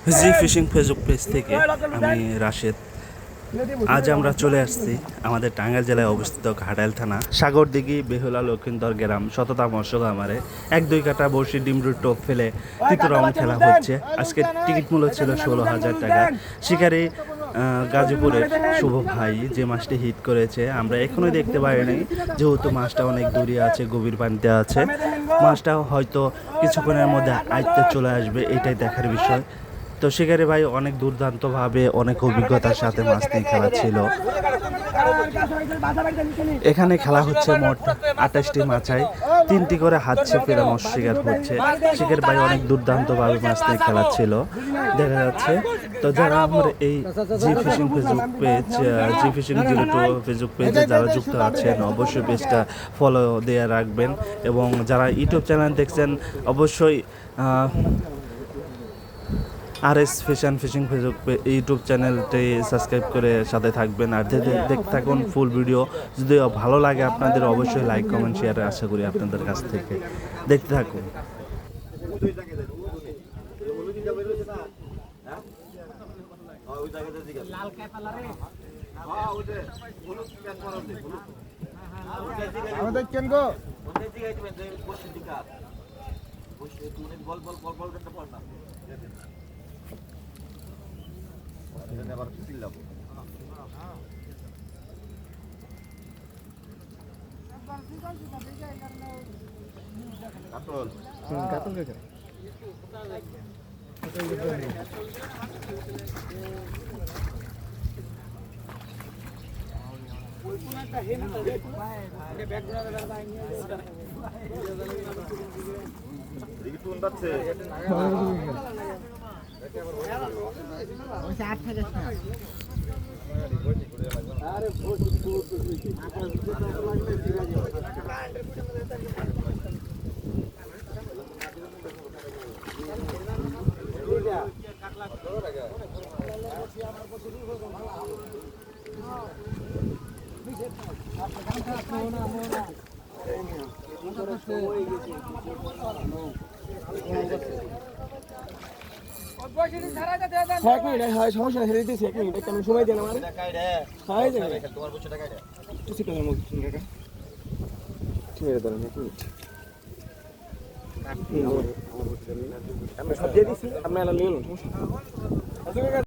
জি fishing Facebook page থেকে আমি রাশেদ। আজ আমরা চলে আসছি আমাদের টাঙ্গাইল জেলায় অবস্থিত ঘাটাইল থানা সাগরদিঘি বেহুলা লক্ষিন্দর গ্রাম শততা মৎস্য খামারে 1-2 কাটা বড়শি ডিমরুর টোপ ফেলে তৃতীয় রাউন্ড খেলা হচ্ছে। আজকে টিকিট মূল্য ছিল 16,000 টাকা। শিকারি গাজীপুরের শুভ ভাই যে মাছটি হিট করেছে আমরা এখনো দেখতে পারিনি, যেহেতু মাছটা অনেক দূরে আছে, গভীর পানিতে আছে। মাছটা হয়তো কিছুক্ষণের মধ্যে আয়ত্তে চলে আসবে, এটাই দেখার বিষয়। তো শিকারি ভাই অনেক দুর্দান্তভাবে অনেক অভিজ্ঞতার সাথে মাছ নিয়ে খেলা ছিল। এখানে খেলা হচ্ছে মোট 28টি মাছায় 3টি করে হাত ছেপেরা মৎস্য শিকার হচ্ছে। শিকারি ভাই অনেক দুর্দান্তভাবে মাছ নিয়ে খেলা ছিল দেখা যাচ্ছে। তো যারা আমার এই জি ফিশিং ফেসবুক পেজ জি ফিশিং 02 ফেসবুক পেজে যারা যুক্ত আছেন অবশ্যই পেজটা ফলো দিয়ে রাখবেন, এবং যারা ইউটিউব চ্যানেল দেখছেন অবশ্যই RS ফিশিং ফেসবুক ইউটিউব চ্যানেলটি সাবস্ক্রাইব করে সাথে থাকবেন। আর দেখতে থাকুন ফুল ভিডিও। যদি ভালো লাগে আপনাদের অবশ্যই লাইক কমেন্ট শেয়ার আশা করি আপনাদের কাছ থেকে। দেখতে থাকুন। সমস্যা ছেড়ে দিয়েছি 1 মিনিট একটু সময় দেন আমার ঠিক আছে।